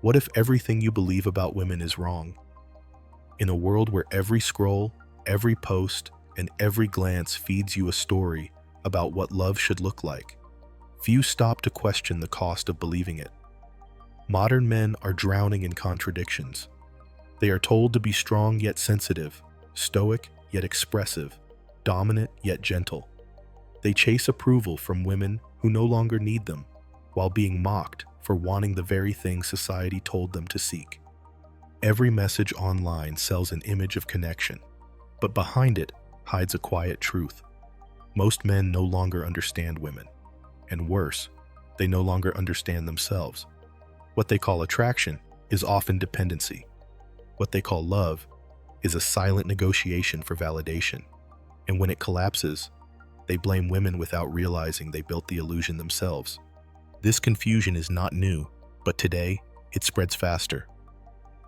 What if everything you believe about women is wrong? In a world where every scroll, every post, and every glance feeds you a story about what love should look like, few stop to question the cost of believing it. Modern men are drowning in contradictions. They are told to be strong yet sensitive, stoic yet expressive, dominant yet gentle. They chase approval from women who no longer need them, while being mocked for wanting the very thing society told them to seek. Every message online sells an image of connection, but behind it hides a quiet truth. Most men no longer understand women, and worse, they no longer understand themselves. What they call attraction is often dependency. What they call love is a silent negotiation for validation, and when it collapses, they blame women without realizing they built the illusion themselves. This confusion is not new, but today, it spreads faster.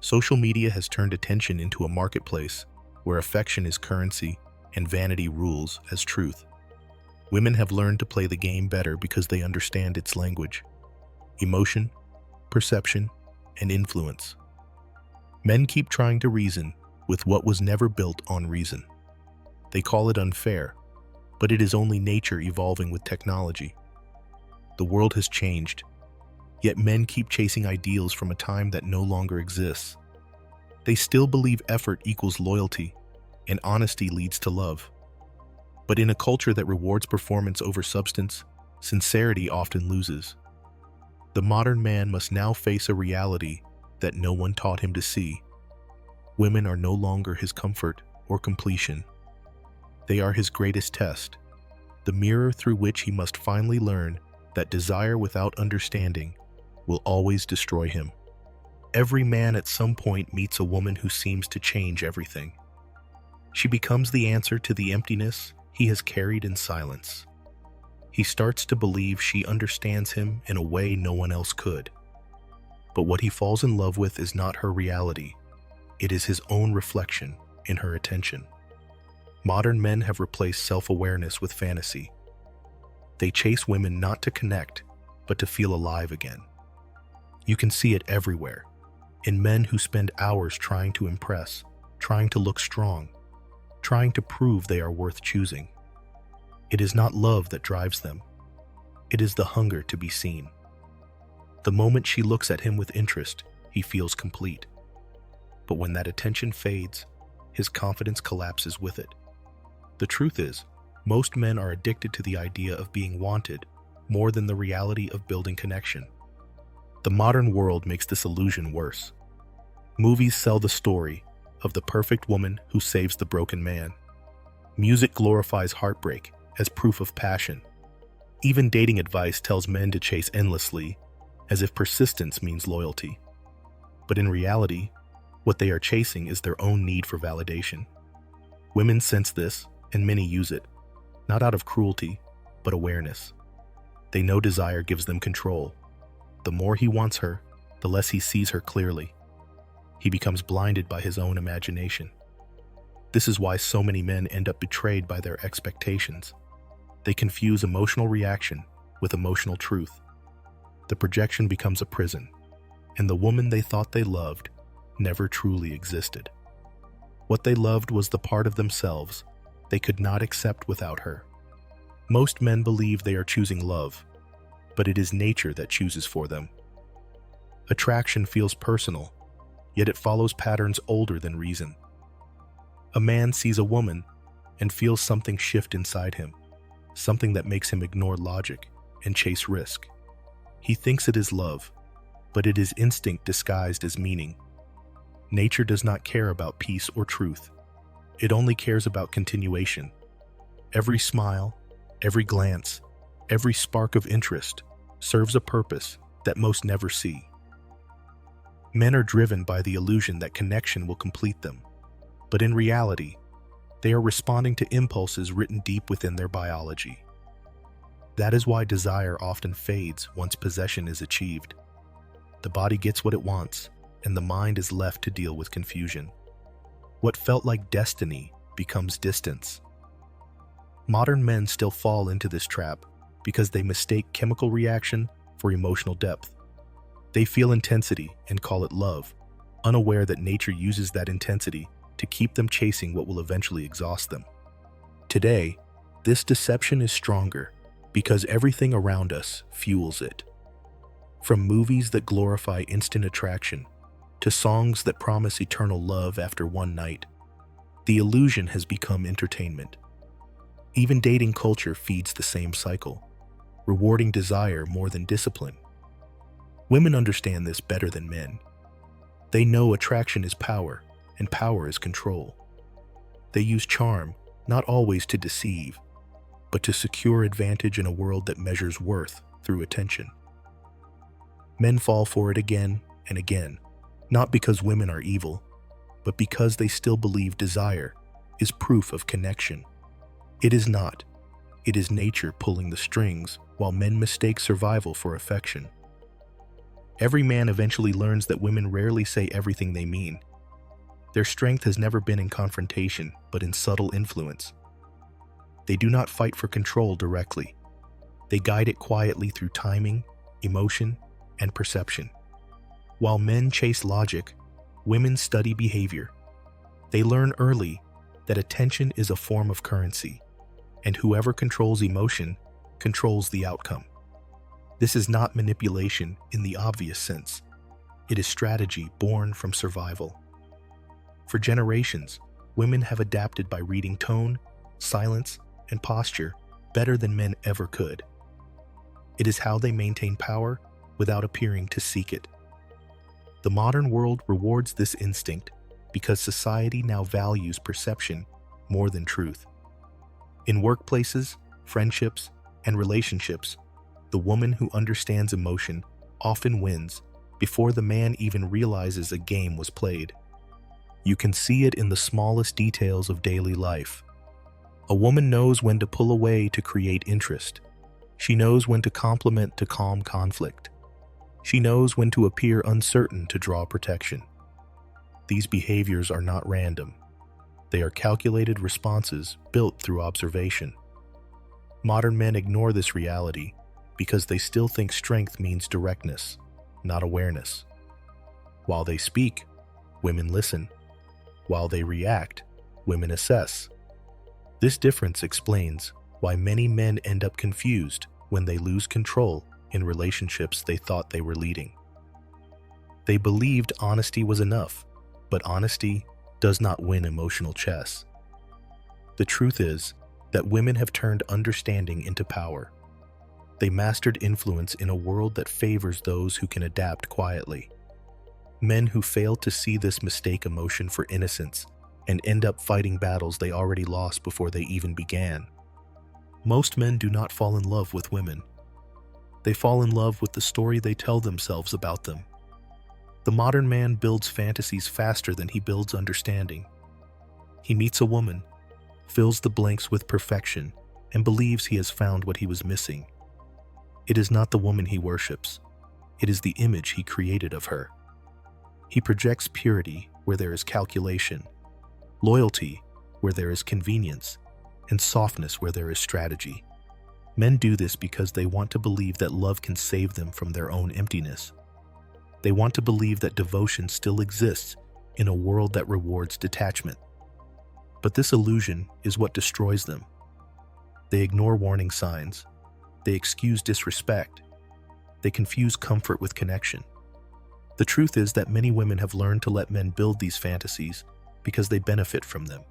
Social media has turned attention into a marketplace where affection is currency and vanity rules as truth. Women have learned to play the game better because they understand its language: emotion, perception, and influence. Men keep trying to reason with what was never built on reason. They call it unfair, but it is only nature evolving with technology. The world has changed, yet men keep chasing ideals from a time that no longer exists. They still believe effort equals loyalty, and honesty leads to love. But in a culture that rewards performance over substance, sincerity often loses. The modern man must now face a reality that no one taught him to see. Women are no longer his comfort or completion. They are his greatest test, the mirror through which he must finally learn that desire without understanding will always destroy him. Every man at some point meets a woman who seems to change everything. She becomes the answer to the emptiness he has carried in silence. He starts to believe she understands him in a way no one else could. But what he falls in love with is not her reality. It is his own reflection in her attention. Modern men have replaced self-awareness with fantasy. They chase women not to connect, but to feel alive again. You can see it everywhere, in men who spend hours trying to impress, trying to look strong, trying to prove they are worth choosing. It is not love that drives them. It is the hunger to be seen. The moment she looks at him with interest, he feels complete. But when that attention fades, his confidence collapses with it. The truth is, most men are addicted to the idea of being wanted more than the reality of building connection. The modern world makes this illusion worse. Movies sell the story of the perfect woman who saves the broken man. Music glorifies heartbreak as proof of passion. Even dating advice tells men to chase endlessly, as if persistence means loyalty. But in reality, what they are chasing is their own need for validation. Women sense this, and many use it, not out of cruelty, but awareness. They know desire gives them control. The more he wants her, the less he sees her clearly. He becomes blinded by his own imagination. This is why so many men end up betrayed by their expectations. They confuse emotional reaction with emotional truth. The projection becomes a prison, and the woman they thought they loved never truly existed. What they loved was the part of themselves they could not accept without her. Most men believe they are choosing love, but it is nature that chooses for them. Attraction feels personal, yet it follows patterns older than reason. A man sees a woman and feels something shift inside him, something that makes him ignore logic and chase risk. He thinks it is love, but it is instinct disguised as meaning. Nature does not care about peace or truth. It only cares about continuation. Every smile, every glance, every spark of interest serves a purpose that most never see. Men are driven by the illusion that connection will complete them, but in reality, they are responding to impulses written deep within their biology. That is why desire often fades once possession is achieved. The body gets what it wants, and the mind is left to deal with confusion. What felt like destiny becomes distance. Modern men still fall into this trap because they mistake chemical reaction for emotional depth. They feel intensity and call it love, unaware that nature uses that intensity to keep them chasing what will eventually exhaust them. Today, this deception is stronger because everything around us fuels it. From movies that glorify instant attraction to songs that promise eternal love after one night, the illusion has become entertainment. Even dating culture feeds the same cycle, rewarding desire more than discipline. Women understand this better than men. They know attraction is power, and power is control. They use charm, not always to deceive, but to secure advantage in a world that measures worth through attention. Men fall for it again and again, not because women are evil, but because they still believe desire is proof of connection. It is not. It is nature pulling the strings while men mistake survival for affection. Every man eventually learns that women rarely say everything they mean. Their strength has never been in confrontation, but in subtle influence. They do not fight for control directly. They guide it quietly through timing, emotion, and perception. While men chase logic, women study behavior. They learn early that attention is a form of currency, and whoever controls emotion controls the outcome. This is not manipulation in the obvious sense. It is strategy born from survival. For generations, women have adapted by reading tone, silence, and posture better than men ever could. It is how they maintain power without appearing to seek it. The modern world rewards this instinct because society now values perception more than truth. In workplaces, friendships, and relationships, the woman who understands emotion often wins before the man even realizes a game was played. You can see it in the smallest details of daily life. A woman knows when to pull away to create interest. She knows when to compliment to calm conflict. She knows when to appear uncertain to draw protection. These behaviors are not random. They are calculated responses built through observation. Modern men ignore this reality because they still think strength means directness, not awareness. While they speak, women listen. While they react, women assess. This difference explains why many men end up confused when they lose control in relationships they thought they were leading. They believed honesty was enough, but honesty does not win emotional chess. The truth is that women have turned understanding into power. They mastered influence in a world that favors those who can adapt quietly. Men who fail to see this mistake emotion for innocence and end up fighting battles they already lost before they even began. Most men do not fall in love with women. They fall in love with the story they tell themselves about them. The modern man builds fantasies faster than he builds understanding. He meets a woman, fills the blanks with perfection, and believes he has found what he was missing. It is not the woman he worships. It is the image he created of her. He projects purity where there is calculation, loyalty where there is convenience, and softness where there is strategy. Men do this because they want to believe that love can save them from their own emptiness. They want to believe that devotion still exists in a world that rewards detachment. But this illusion is what destroys them. They ignore warning signs. They excuse disrespect. They confuse comfort with connection. The truth is that many women have learned to let men build these fantasies because they benefit from them.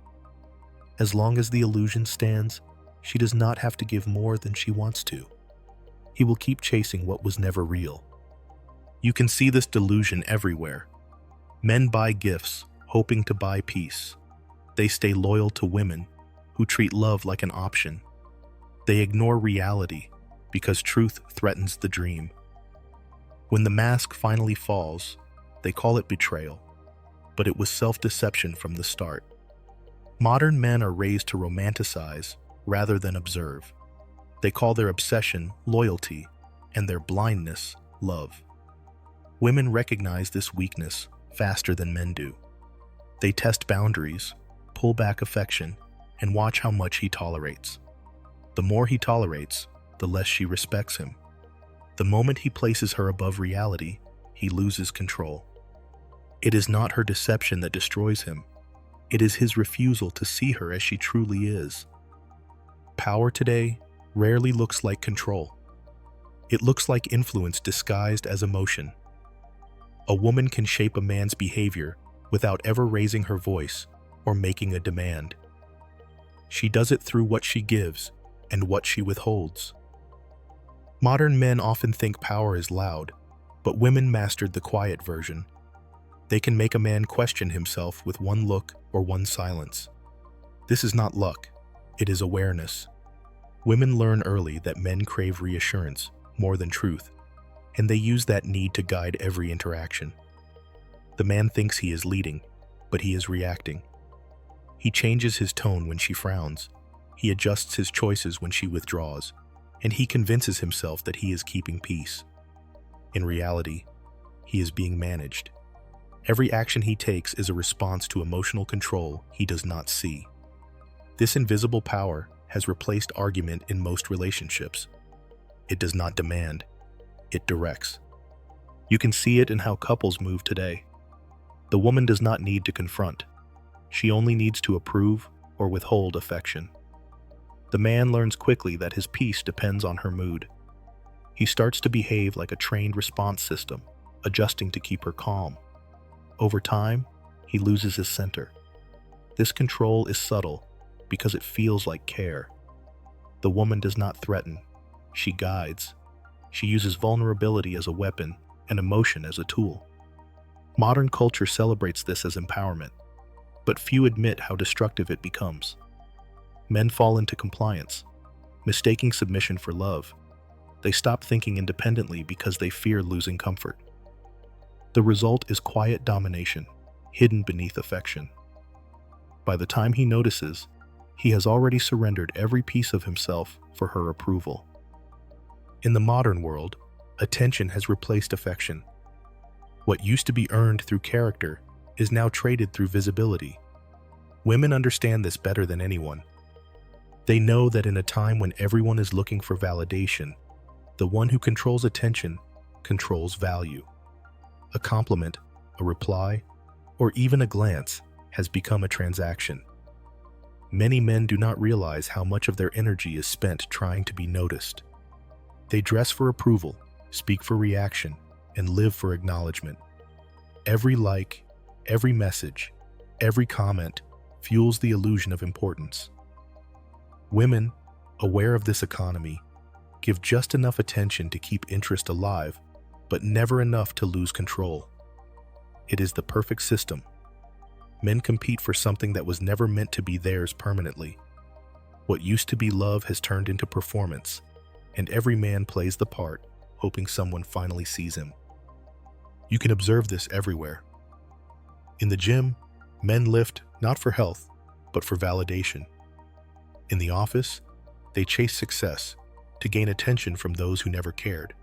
As long as the illusion stands, she does not have to give more than she wants to. He will keep chasing what was never real. You can see this delusion everywhere. Men buy gifts, hoping to buy peace. They stay loyal to women who treat love like an option. They ignore reality because truth threatens the dream. When the mask finally falls, they call it betrayal, but it was self-deception from the start. Modern men are raised to romanticize rather than observe. They call their obsession loyalty and their blindness love. Women recognize this weakness faster than men do. They test boundaries, pull back affection, and watch how much he tolerates. The more he tolerates, the less she respects him. The moment he places her above reality, he loses control. It is not her deception that destroys him. It is his refusal to see her as she truly is. Power today rarely looks like control. It looks like influence disguised as emotion. A woman can shape a man's behavior without ever raising her voice or making a demand. She does it through what she gives and what she withholds. Modern men often think power is loud, but women mastered the quiet version. They can make a man question himself with one look or one silence. This is not luck, it is awareness. Women learn early that men crave reassurance more than truth, and they use that need to guide every interaction. The man thinks he is leading, but he is reacting. He changes his tone when she frowns, he adjusts his choices when she withdraws, and he convinces himself that he is keeping peace. In reality, he is being managed. Every action he takes is a response to emotional control he does not see. This invisible power has replaced argument in most relationships. It does not demand, it directs. You can see it in how couples move today. The woman does not need to confront. She only needs to approve or withhold affection. The man learns quickly that his peace depends on her mood. He starts to behave like a trained response system, adjusting to keep her calm. Over time, he loses his center. This control is subtle because it feels like care. The woman does not threaten, she guides. She uses vulnerability as a weapon and emotion as a tool. Modern culture celebrates this as empowerment, but few admit how destructive it becomes. Men fall into compliance, mistaking submission for love. They stop thinking independently because they fear losing comfort. The result is quiet domination, hidden beneath affection. By the time he notices, he has already surrendered every piece of himself for her approval. In the modern world, attention has replaced affection. What used to be earned through character is now traded through visibility. Women understand this better than anyone. They know that in a time when everyone is looking for validation, the one who controls attention controls value. A compliment, a reply, or even a glance has become a transaction. Many men do not realize how much of their energy is spent trying to be noticed. They dress for approval, speak for reaction, and live for acknowledgement. Every like, every message, every comment fuels the illusion of importance. Women, aware of this economy, give just enough attention to keep interest alive, but never enough to lose control. It is the perfect system. Men compete for something that was never meant to be theirs permanently. What used to be love has turned into performance, and every man plays the part, hoping someone finally sees him. You can observe this everywhere. In the gym, men lift not for health, but for validation. In the office, they chase success to gain attention from those who never cared.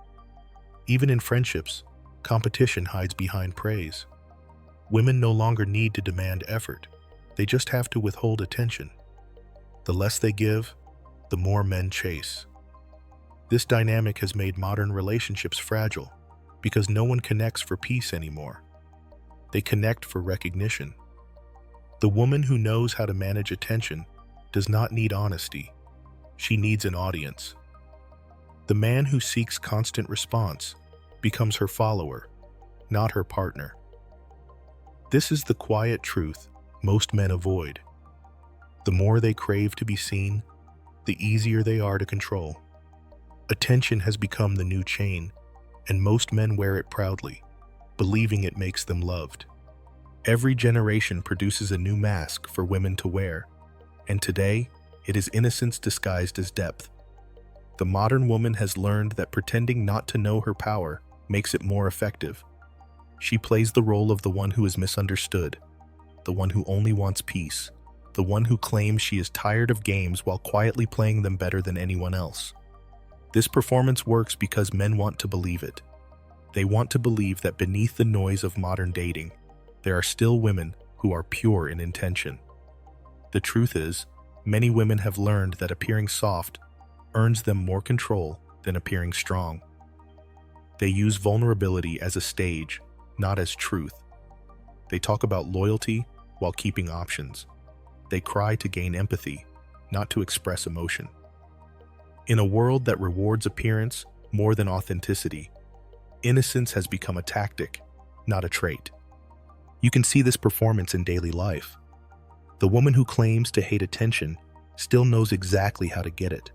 Even in friendships, competition hides behind praise. Women no longer need to demand effort. They just have to withhold attention. The less they give, the more men chase. This dynamic has made modern relationships fragile because no one connects for peace anymore. They connect for recognition. The woman who knows how to manage attention does not need honesty. She needs an audience. The man who seeks constant response becomes her follower, not her partner. This is the quiet truth most men avoid. The more they crave to be seen, the easier they are to control. Attention has become the new chain, and most men wear it proudly, believing it makes them loved. Every generation produces a new mask for women to wear, and today, it is innocence disguised as depth. The modern woman has learned that pretending not to know her power makes it more effective. She plays the role of the one who is misunderstood, the one who only wants peace, the one who claims she is tired of games while quietly playing them better than anyone else. This performance works because men want to believe it. They want to believe that beneath the noise of modern dating, there are still women who are pure in intention. The truth is, many women have learned that appearing soft earns them more control than appearing strong. They use vulnerability as a stage, not as truth. They talk about loyalty while keeping options. They cry to gain empathy, not to express emotion. In a world that rewards appearance more than authenticity, innocence has become a tactic, not a trait. You can see this performance in daily life. The woman who claims to hate attention still knows exactly how to get it.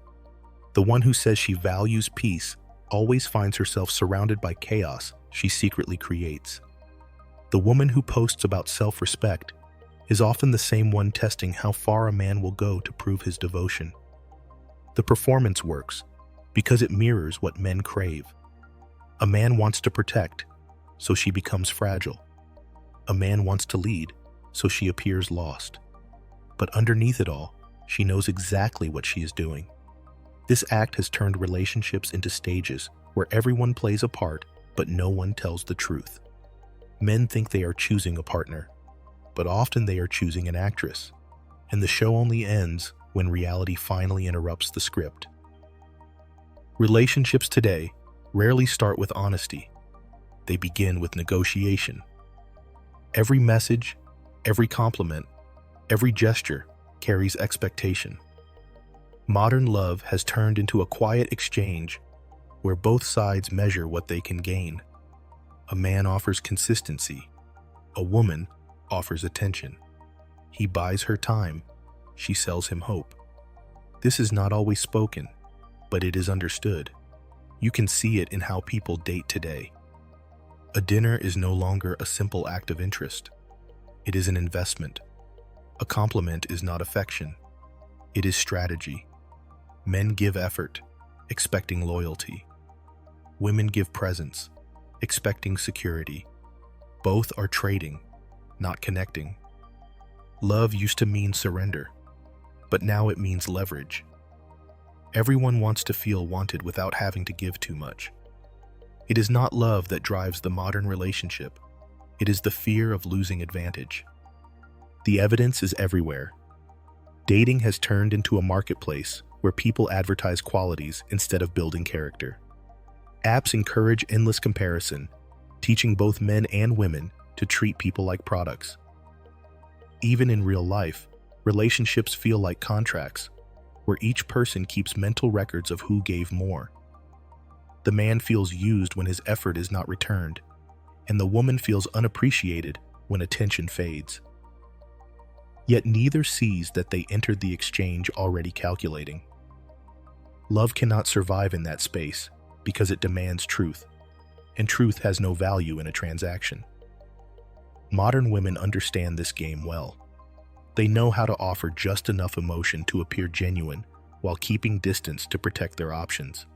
The one who says she values peace always finds herself surrounded by chaos she secretly creates. The woman who posts about self-respect is often the same one testing how far a man will go to prove his devotion. The performance works because it mirrors what men crave. A man wants to protect, so she becomes fragile. A man wants to lead, so she appears lost. But underneath it all, she knows exactly what she is doing. This act has turned relationships into stages where everyone plays a part, but no one tells the truth. Men think they are choosing a partner, but often they are choosing an actress, and the show only ends when reality finally interrupts the script. Relationships today rarely start with honesty. They begin with negotiation. Every message, every compliment, every gesture carries expectation. Modern love has turned into a quiet exchange where both sides measure what they can gain. A man offers consistency. A woman offers attention. He buys her time. She sells him hope. This is not always spoken, but it is understood. You can see it in how people date today. A dinner is no longer a simple act of interest. It is an investment. A compliment is not affection. It is strategy. Men give effort, expecting loyalty. Women give presence, expecting security. Both are trading, not connecting. Love used to mean surrender, but now it means leverage. Everyone wants to feel wanted without having to give too much. It is not love that drives the modern relationship. It is the fear of losing advantage. The evidence is everywhere. Dating has turned into a marketplace where people advertise qualities instead of building character. Apps encourage endless comparison, teaching both men and women to treat people like products. Even in real life, relationships feel like contracts, where each person keeps mental records of who gave more. The man feels used when his effort is not returned, and the woman feels unappreciated when attention fades. Yet neither sees that they entered the exchange already calculating. Love cannot survive in that space because it demands truth, and truth has no value in a transaction. Modern women understand this game well. They know how to offer just enough emotion to appear genuine while keeping distance to protect their options.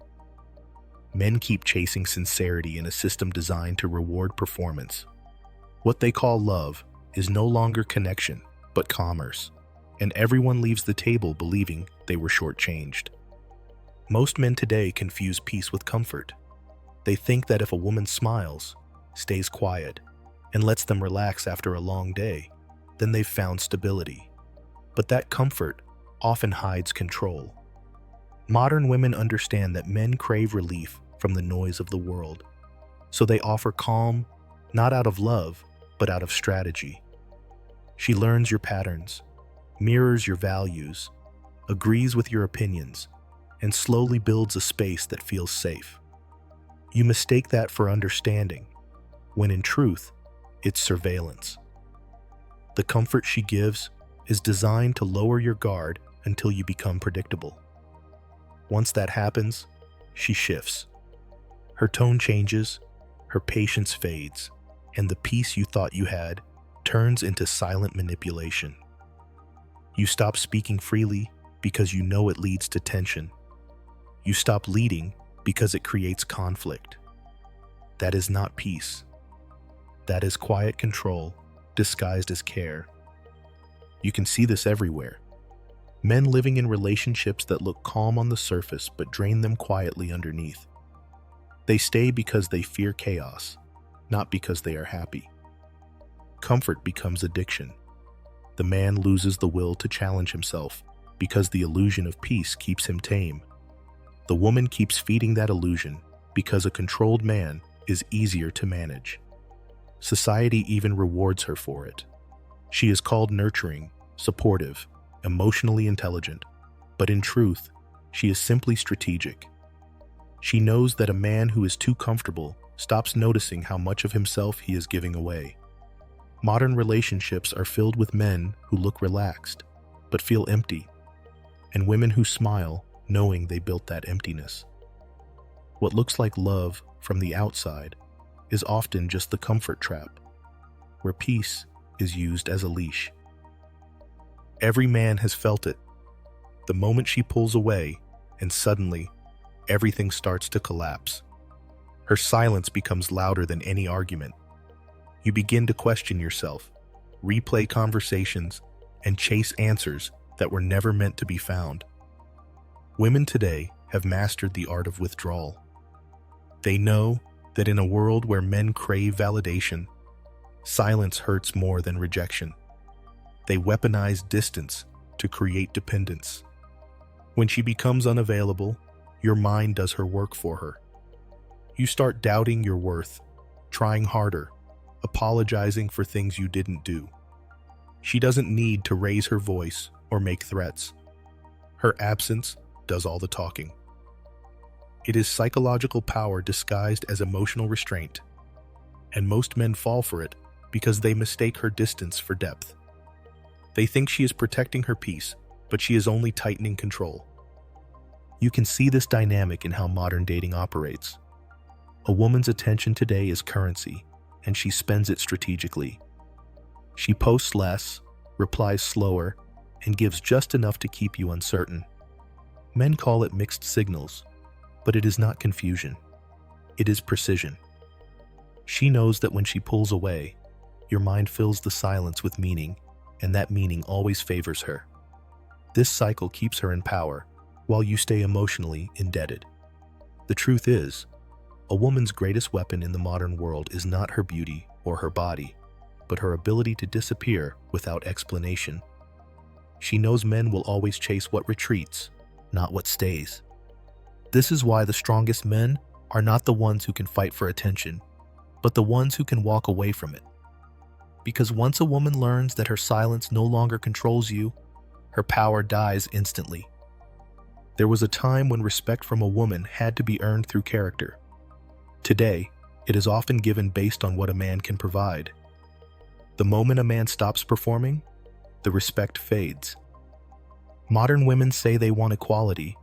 Men keep chasing sincerity in a system designed to reward performance. What they call love is no longer connection, but commerce, and everyone leaves the table believing they were shortchanged. Most men today confuse peace with comfort. They think that if a woman smiles, stays quiet, and lets them relax after a long day, then they've found stability. But that comfort often hides control. Modern women understand that men crave relief from the noise of the world, so they offer calm, not out of love, but out of strategy. She learns your patterns, mirrors your values, agrees with your opinions, and slowly builds a space that feels safe. You mistake that for understanding, when in truth, it's surveillance. The comfort she gives is designed to lower your guard until you become predictable. Once that happens, she shifts. Her tone changes, her patience fades, and the peace you thought you had turns into silent manipulation. You stop speaking freely because you know it leads to tension. You stop leading because it creates conflict. That is not peace. That is quiet control disguised as care. You can see this everywhere. Men living in relationships that look calm on the surface but drain them quietly underneath. They stay because they fear chaos, not because they are happy. Comfort becomes addiction. The man loses the will to challenge himself because the illusion of peace keeps him tame. The woman keeps feeding that illusion because a controlled man is easier to manage. Society even rewards her for it. She is called nurturing, supportive, emotionally intelligent, but in truth, she is simply strategic. She knows that a man who is too comfortable stops noticing how much of himself he is giving away. Modern relationships are filled with men who look relaxed, but feel empty, and women who smile knowing they built that emptiness. What looks like love from the outside is often just the comfort trap, where peace is used as a leash. Every man has felt it. The moment she pulls away, and suddenly, everything starts to collapse. Her silence becomes louder than any argument. You begin to question yourself, replay conversations, and chase answers that were never meant to be found. Women today have mastered the art of withdrawal. They know that in a world where men crave validation, silence hurts more than rejection. They weaponize distance to create dependence. When she becomes unavailable, your mind does her work for her. You start doubting your worth, trying harder, apologizing for things you didn't do. She doesn't need to raise her voice or make threats. Her absence does all the talking. It is psychological power disguised as emotional restraint, and most men fall for it because they mistake her distance for depth. They think she is protecting her peace, but she is only tightening control. You can see this dynamic in how modern dating operates. A woman's attention today is currency, and she spends it strategically. She posts less, replies slower, and gives just enough to keep you uncertain. Men call it mixed signals, but it is not confusion. It is precision. She knows that when she pulls away, your mind fills the silence with meaning, and that meaning always favors her. This cycle keeps her in power, while you stay emotionally indebted. The truth is, a woman's greatest weapon in the modern world is not her beauty or her body, but her ability to disappear without explanation. She knows men will always chase what retreats, not what stays. This is why the strongest men are not the ones who can fight for attention, but the ones who can walk away from it. Because once a woman learns that her silence no longer controls you, her power dies instantly. There was a time when respect from a woman had to be earned through character. Today, it is often given based on what a man can provide. The moment a man stops performing, the respect fades. Modern women say they want equality,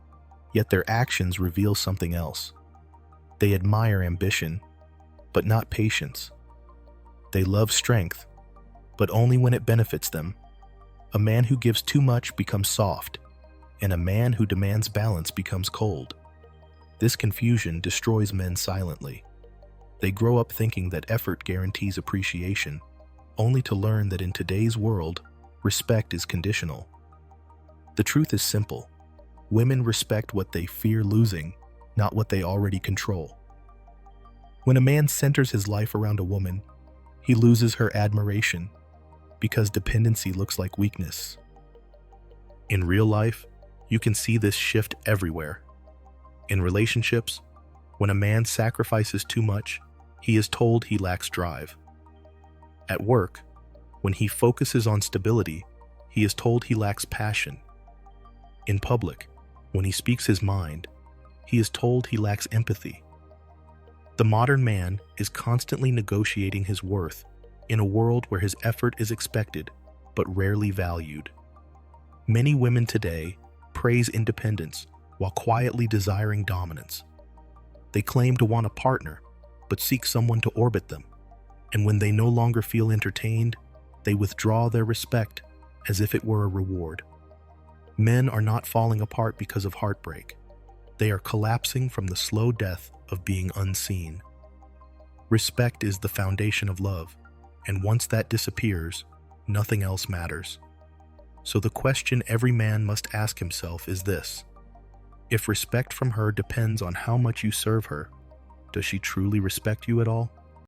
yet their actions reveal something else. They admire ambition, but not patience. They love strength, but only when it benefits them. A man who gives too much becomes soft, and a man who demands balance becomes cold. This confusion destroys men silently. They grow up thinking that effort guarantees appreciation, only to learn that in today's world, respect is conditional. The truth is simple. Women respect what they fear losing, not what they already control. When a man centers his life around a woman, he loses her admiration, because dependency looks like weakness. In real life, you can see this shift everywhere. In relationships, when a man sacrifices too much, he is told he lacks drive. At work, when he focuses on stability, he is told he lacks passion. In public, when he speaks his mind, he is told he lacks empathy. The modern man is constantly negotiating his worth in a world where his effort is expected, but rarely valued. Many women today praise independence while quietly desiring dominance. They claim to want a partner, but seek someone to orbit them. And when they no longer feel entertained, they withdraw their respect as if it were a reward. Men are not falling apart because of heartbreak. They are collapsing from the slow death of being unseen. Respect is the foundation of love, and once that disappears, nothing else matters. So the question every man must ask himself is this: if respect from her depends on how much you serve her, does she truly respect you at all?